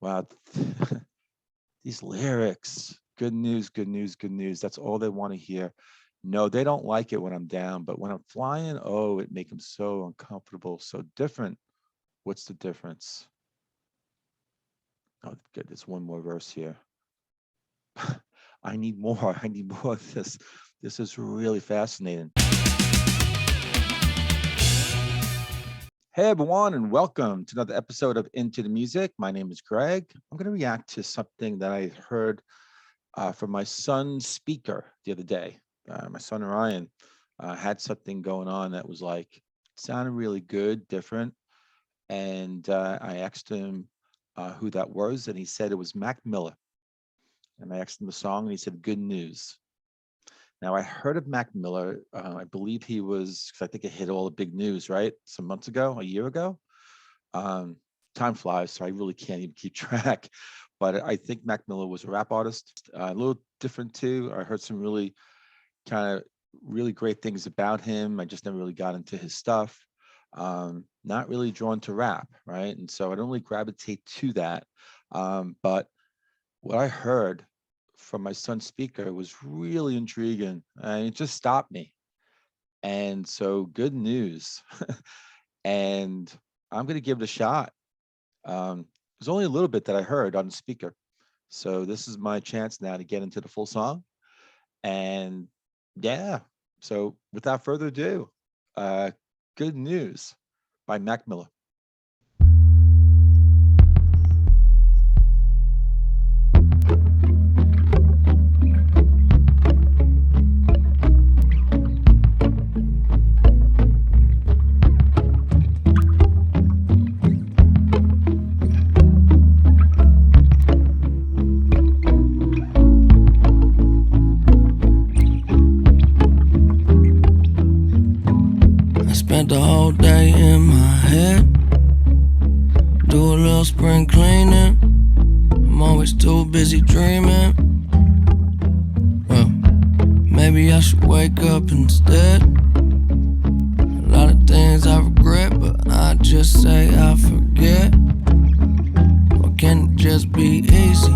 Wow. These lyrics. Good news, good news, good news. That's all they want to hear. No, they don't like it when I'm down, but when I'm flying, oh, it makes them so uncomfortable, so different. What's the difference? Oh, good. There's one more verse here. I need more. I need more of this. This is really fascinating. Hey, everyone, and welcome to another episode of Into the Music. My name is Greg. I'm going to react to something that I heard from my son's speaker the other day. My son Ryan had something going on that was like, sounded really good, different. And I asked him who that was, and he said it was Mac Miller. And I asked him the song, and he said, Good News. Now, I heard of Mac Miller. I believe he was, because I think it hit all the big news, right? Some months ago, a year ago. Time flies, so I really can't even keep track. But I think Mac Miller was a rap artist, a little different too. I heard some really really great things about him. I just never really got into his stuff. Not really drawn to rap, right? And so I don't really gravitate to that. But what I heard from my son's speaker was really intriguing, and it just stopped me. And so, good news. And I'm going to give it a shot. There's only a little bit that I heard on the speaker. So this is my chance now to get into the full song. And yeah, so without further ado, Good News by Mac Miller. Spent the whole day in my head. Do a little spring cleaning. I'm always too busy dreaming. Well, maybe I should wake up instead. A lot of things I regret, but I just say I forget. Why can't it just be easy?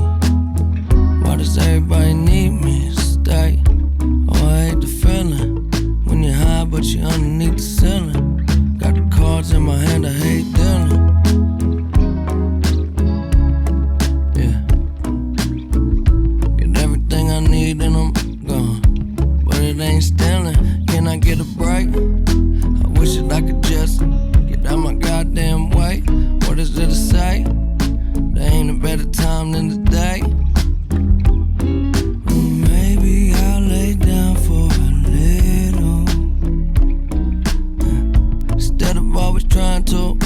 Why does everybody need me to stay? Oh, I hate the feeling when you're high but you're underneath the ceiling. Got the cards in my hand, I hate dealing. Yeah, get everything I need and I'm gone, but it ain't stealing. Can I get a break? I wish that I could just get out my goddamn way. What is there to say? There ain't a better time than today. Maybe I'll lay down for a little, instead of always trying to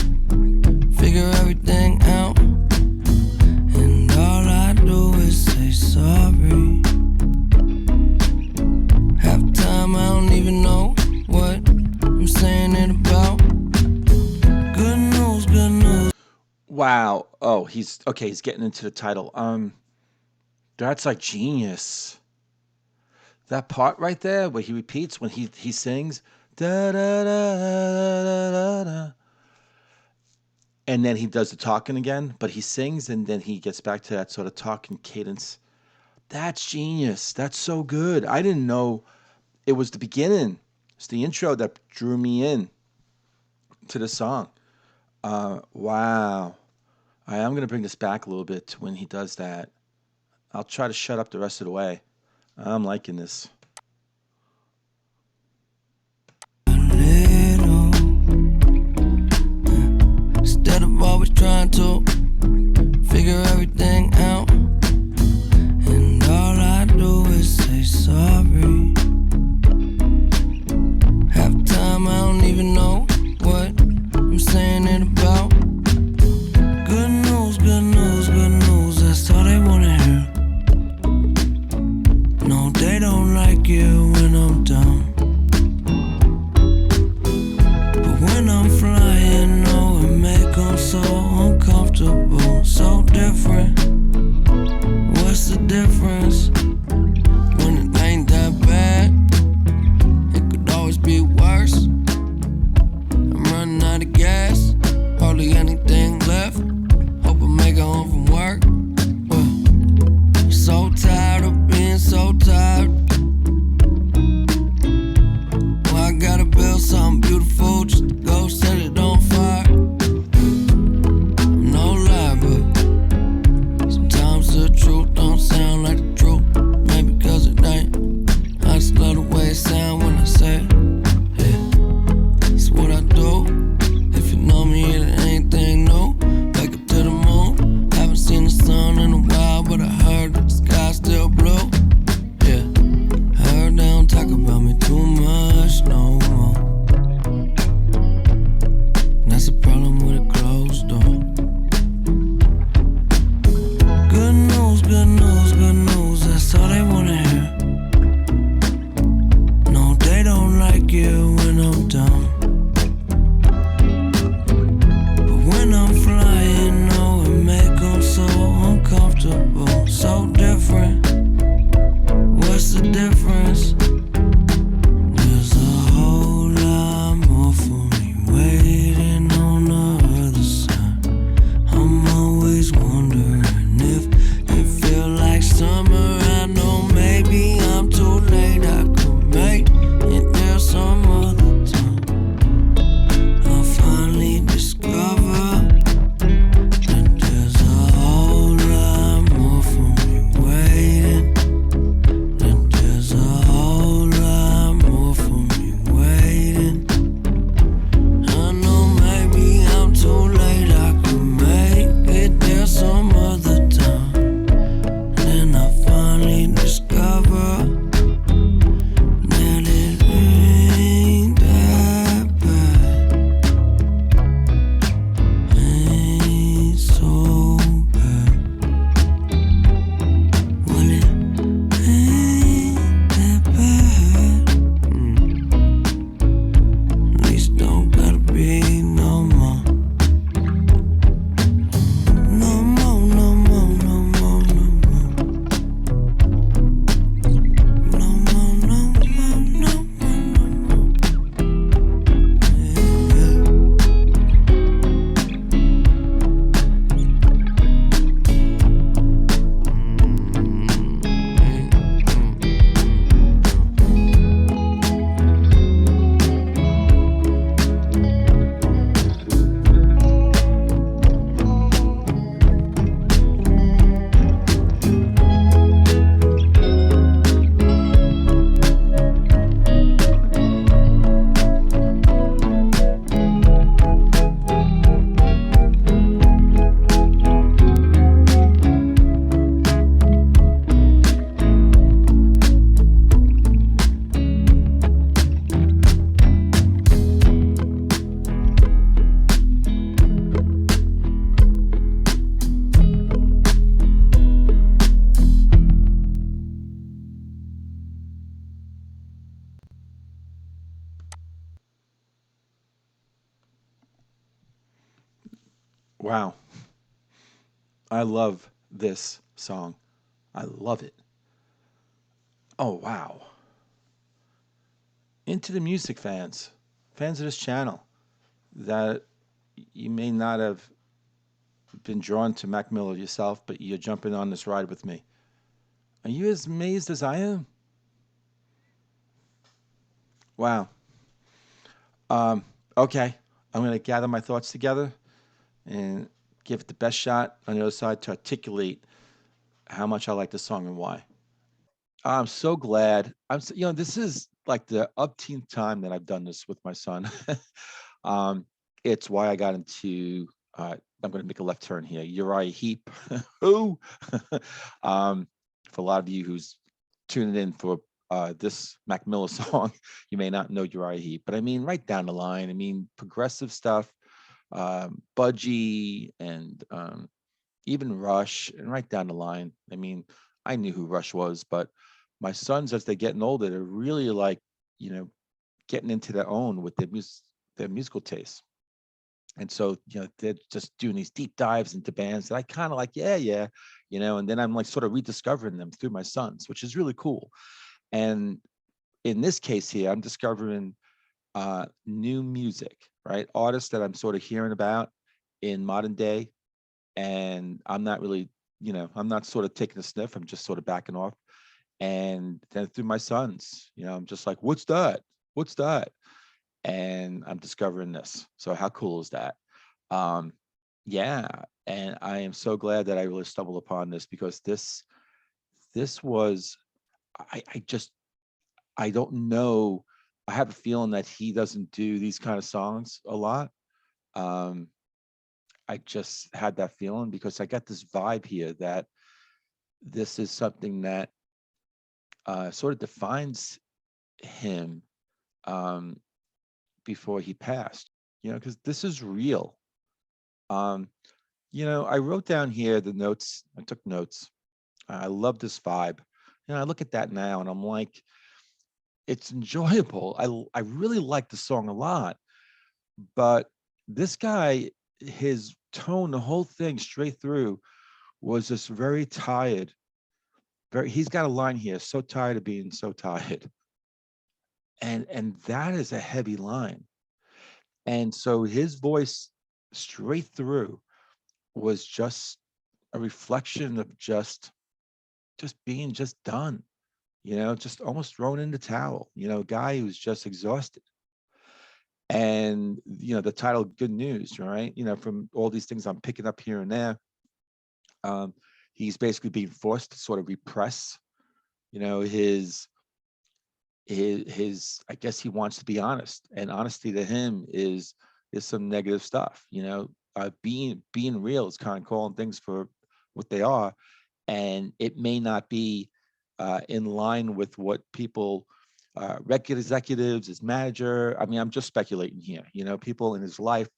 figure everything out. And all I do is say sorry. Half the time I don't even know what I'm saying it about. Good news, good news. Wow. Oh, he's okay. He's getting into the title. That's like genius. That part right there where he repeats when he sings da da da da da da, and then he does the talking again, but he sings and then he gets back to that sort of talking cadence. That's genius. That's so good. I didn't know it was the beginning. It's the intro that drew me in to the song. Wow. I am going to bring this back a little bit to when he does that. I'll try to shut up the rest of the way. I'm liking this. Little, instead of always trying to figure everything out. And all I do is say sorry. Half the time I don't even know what I'm saying it about. Good news, good news, good news. That's all they wanna hear. No, they don't like it when I'm down. But when I'm flying, oh, it make them so uncomfortable, so different. What's the difference? When it ain't that bad, it could always be worse. I'm running out of gas, hardly anything left. Hope I make it home from work. That's a problem with a closed door. Good news, good news, good news. That's all they wanna hear. No, they don't like it when I'm down. But when I'm flying, no, it make them so uncomfortable. So different. What's the difference? There's a whole lot more for me waiting on the other side. I'm always wondering if it feel like summer. I know maybe I'm too late. I could make it there some other time. I'll finally discover that there's a whole lot more for me waiting. That there's a whole lot more for me waiting. I know maybe I'm too late. I could make it there some other time. Then I finally discover that it ain't that bad. Ain't so bad. Well, it ain't that bad. At least don't gotta be no more. No more, no more, no more, no more. No more, no more, no more, no more. Yeah. Wow. I love this song. I love it. Oh, wow. Into the music fans, fans of this channel, that you may not have been drawn to Mac Miller yourself, but you're jumping on this ride with me. Are you as amazed as I am? Wow. Um, okay. I'm going to gather my thoughts together and give it the best shot on the other side to articulate how much I like the song and why. I'm so glad. This is like the upteenth time that I've done this with my son. um, it's why I got into. I'm going to make a left turn here. Uriah Heep. Who? um, for a lot of you who's tuning in for this Mac Miller song, you may not know Uriah Heep, but I mean, right down the line. I mean, progressive stuff, Budgie, and even Rush, and right down the line. I mean, I knew who Rush was, but my sons, as they're getting older, they're really like, you know, getting into their own with their musical tastes. And so, they're just doing these deep dives into bands that I kind of like, yeah, yeah, and then I'm like sort of rediscovering them through my sons, which is really cool. And in this case here, I'm discovering new music, right? Artists that I'm sort of hearing about in modern day, and I'm not really, I'm not sort of taking a sniff. I'm just sort of backing off. And then through my sons, I'm just like, what's that? What's that? And I'm discovering this. So how cool is that? Um, yeah, and I am so glad that I really stumbled upon this, because this was I just I don't know. I have a feeling that he doesn't do these kind of songs a lot. Um, I just had that feeling because I got this vibe here that this is something that sort of defines him, um, before he passed. because this is real. Um, I wrote down here the notes. I took notes. I love this vibe. I look at that now and I'm like, it's enjoyable. I really like the song a lot, but this guy, his tone, the whole thing straight through was just very tired. He's got a line here, so tired of being so tired. And that is a heavy line. And so his voice straight through was just a reflection of just being just done, just almost thrown in the towel, a guy who's just exhausted. And the title "Good News," right? From all these things I'm picking up here and there, um, he's basically being forced to sort of repress, his I guess he wants to be honest, and honesty to him is some negative stuff. Being real is kind of calling things for what they are, and it may not be in line with what people, record executives, his manager. I mean, I'm just speculating here. People in his life,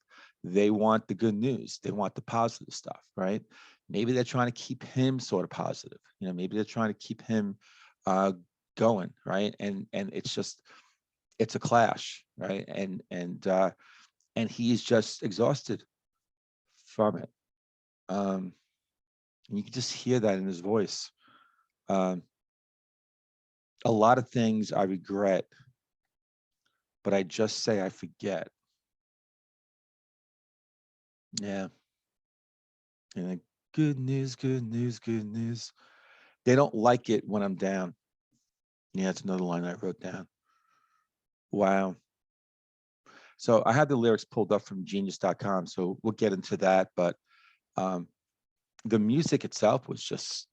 they want the good news, they want the positive stuff, right? Maybe they're trying to keep him sort of positive. Maybe they're trying to keep him uh, going, right? And it's a clash, right? And he's just exhausted from it. Um, and you can just hear that in his voice. Um, a lot of things I regret, but I just say I forget. Yeah. And then, good news, good news, good news. They don't like it when I'm down. Yeah, that's another line I wrote down. Wow. So I had the lyrics pulled up from genius.com. So we'll get into that. But um, the music itself was just,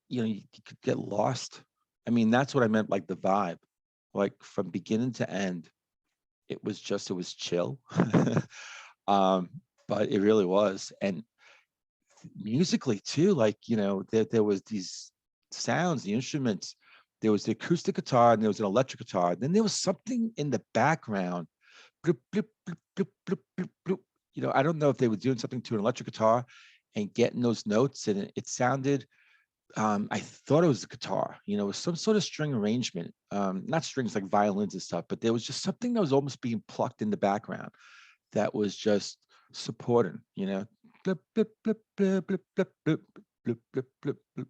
you could get lost. I mean, that's what I meant, like the vibe, like from beginning to end. It was chill. um, but it really was. And musically too, like, there was these sounds, the instruments. There was the acoustic guitar and there was an electric guitar. Then there was something in the background. Bloop, bloop, bloop, bloop, bloop, bloop, bloop. I don't know if they were doing something to an electric guitar and getting those notes, and it sounded, I thought it was the guitar, it was some sort of string arrangement, not strings like violins and stuff, but there was just something that was almost being plucked in the background that was just supporting, blip, blip, blip, blip, blip, blip, blip, blip, blip, blip, blip.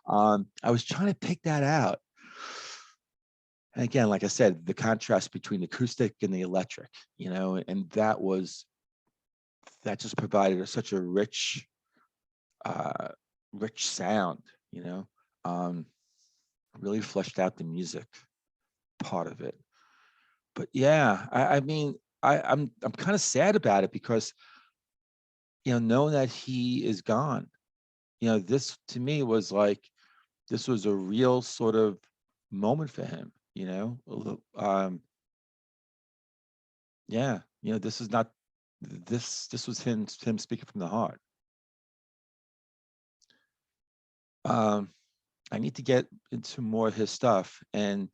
I was trying to pick that out. And again, like I said, the contrast between the acoustic and the electric, and that just provided such a uh, rich sound, um, really fleshed out the music part of it. But yeah, I mean, I'm kind of sad about it because knowing that he is gone, this to me was like, this was a real sort of moment for him. Yeah, this is not this was him speaking from the heart. Um, I need to get into more of his stuff, and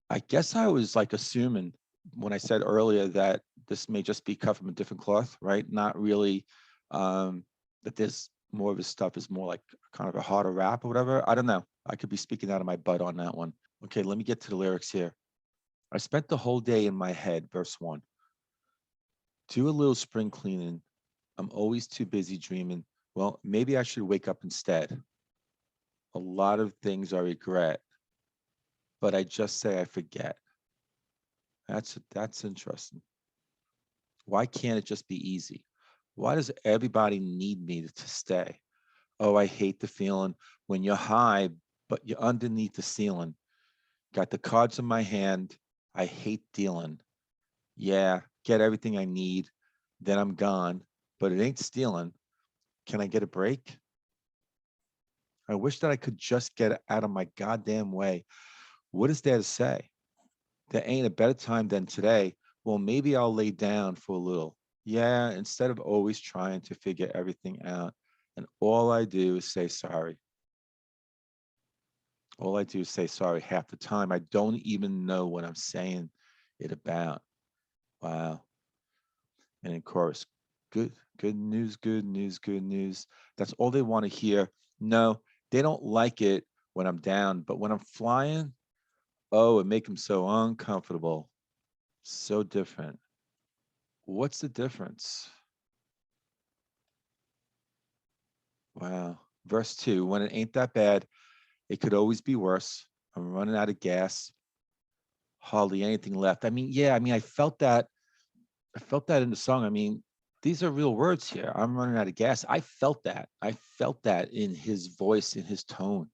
I guess I was like assuming when I said earlier that this may just be cut from a different cloth, right? Not really, um, that there's more of his stuff is more like kind of a harder rap or whatever. I don't know. I could be speaking out of my butt on that one. Okay, let me get to the lyrics here. I spent the whole day in my head, verse one. Do a little spring cleaning. I'm always too busy dreaming. Well, maybe I should wake up instead. A lot of things I regret, but I just say I forget. That's interesting. Why can't it just be easy? Why does everybody need me to stay? Oh, I hate the feeling when you're high, but you're underneath the ceiling. Got the cards in my hand. I hate dealing. Yeah, get everything I need. Then I'm gone, but it ain't stealing. Can I get a break? I wish that I could just get out of my goddamn way. What is there to say? There ain't a better time than today. Well, maybe I'll lay down for a little. Yeah, instead of always trying to figure everything out. And all I do is say sorry. All I do is say sorry half the time. I don't even know what I'm saying. it about. Wow. And in chorus, good news, good news, good news. That's all they want to hear. No, they don't like it when I'm down, but when I'm flying, oh, it make them so uncomfortable, so different. What's the difference? Wow. Verse 2, when it ain't that bad, it could always be worse. I'm running out of gas, hardly anything left. I mean, yeah, I mean, I felt that in the song. I mean, these are real words here. I'm running out of gas. I felt that. I felt that in his voice, in his tone.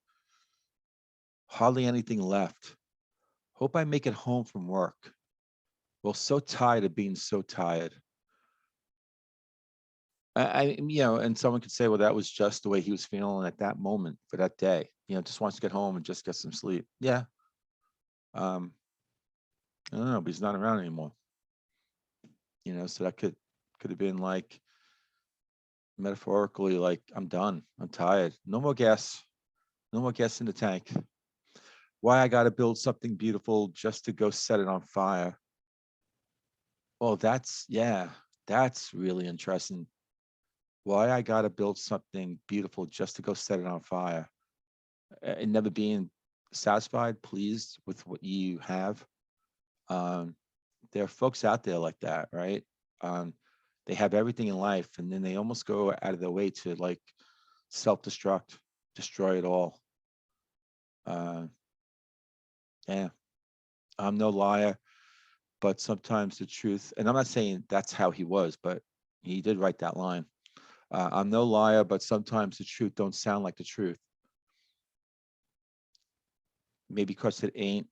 Hardly anything left. Hope I make it home from work. Well, so tired of being so tired. And someone could say, well, that was just the way he was feeling at that moment for that day. Just wants to get home and just get some sleep. Yeah. Um, I don't know, but he's not around anymore. So that could have been like metaphorically, like I'm done. I'm tired. No more gas. No more gas in the tank. Why I got to build something beautiful just to go set it on fire. Oh, that's really interesting. Why I got to build something beautiful just to go set it on fire. And never being satisfied, pleased with what you have. Um, there are folks out there like that, right? Um, they have everything in life, and then they almost go out of their way to like self-destruct, destroy it all. Uh, yeah, I'm no liar, but sometimes the truth, and I'm not saying that's how he was, but he did write that line. I'm no liar, but sometimes the truth don't sound like the truth. Maybe because it ain't.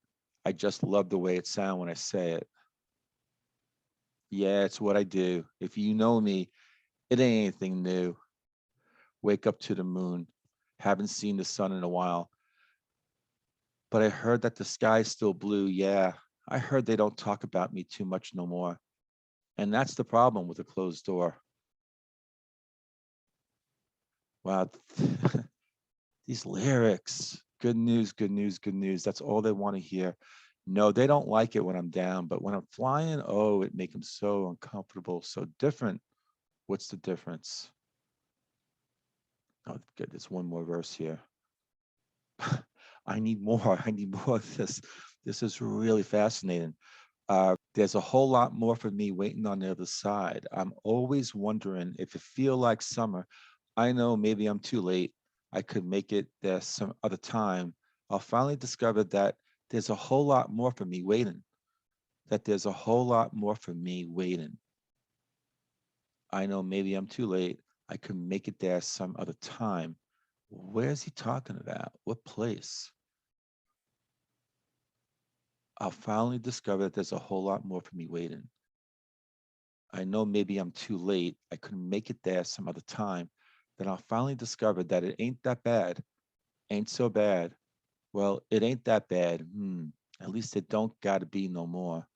I just love the way it sounds when I say it. Yeah, it's what I do. If you know me, it ain't anything new. Wake up to the moon. Haven't seen the sun in a while, but I heard that the sky's still blue. Yeah, I heard they don't talk about me too much no more. And that's the problem with a closed door. Wow. These lyrics. Good news, good news, good news. That's all they want to hear. No, they don't like it when I'm down, but when I'm flying, oh, it makes them so uncomfortable, so different. What's the difference? Oh, good. There's one more verse here. I need more. I need more of this. This is really fascinating. There's a whole lot more for me waiting on the other side. I'm always wondering if it feel like summer. I know maybe I'm too late. I could make it there some other time. I'll finally discover that there's a whole lot more for me waiting. That there's a whole lot more for me waiting. I know maybe I'm too late. I could make it there some other time. Where's he talking about? What place? I'll finally discover that there's a whole lot more for me waiting. I know maybe I'm too late. I couldn't make it there some other time. Then I'll finally discover that it ain't that bad. Ain't so bad. Well, it ain't that bad. At least it don't gotta be no more.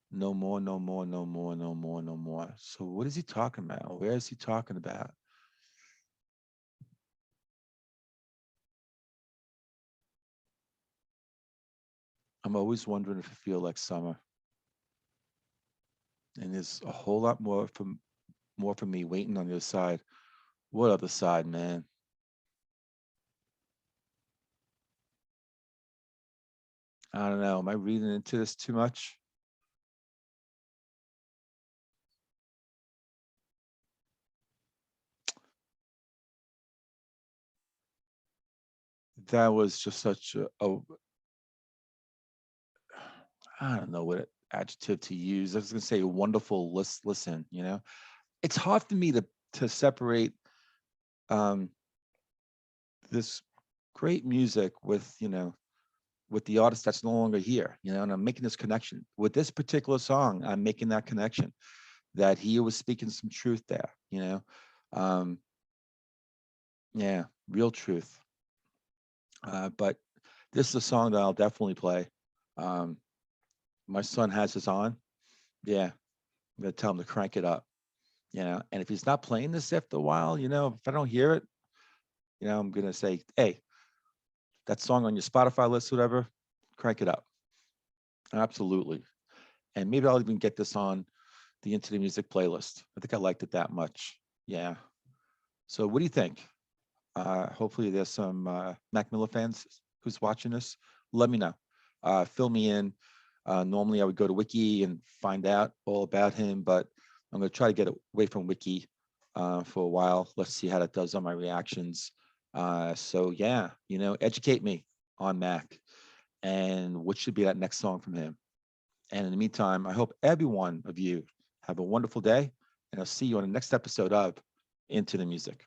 No more, no more, no more, no more, no more. So what is he talking about? Where is he talking about? I'm always wondering if it feel like summer. And there's a whole lot more for me waiting on the other side. What other side, man? I don't know. Am I reading into this too much? That was just such a I don't know what adjective to use. I was gonna say wonderful listen, It's hard for me to separate um this great music with the artist that's no longer here, and I'm making this connection. With this particular song, I'm making that connection that he was speaking some truth there, Um yeah, real truth. But this is a song that I'll definitely play. Um my son has his on. Yeah, I'm gonna tell him to crank it up. And if he's not playing this after a while, if I don't hear it, I'm gonna say, hey, that song on your Spotify list, whatever, crank it up. Absolutely. And maybe I'll even get this on the Into the Music playlist. I think I liked it that much. Yeah. So what do you think? Hopefully there's some Mac Miller fans who's watching this. Let me know. Fill me in. Normally I would go to Wiki and find out all about him, but I'm going to try to get away from Wiki for a while. Let's see how that does on my reactions. So yeah, educate me on Mac and what should be that next song from him. And in the meantime, I hope every one of you have a wonderful day, and I'll see you on the next episode of Into the Music.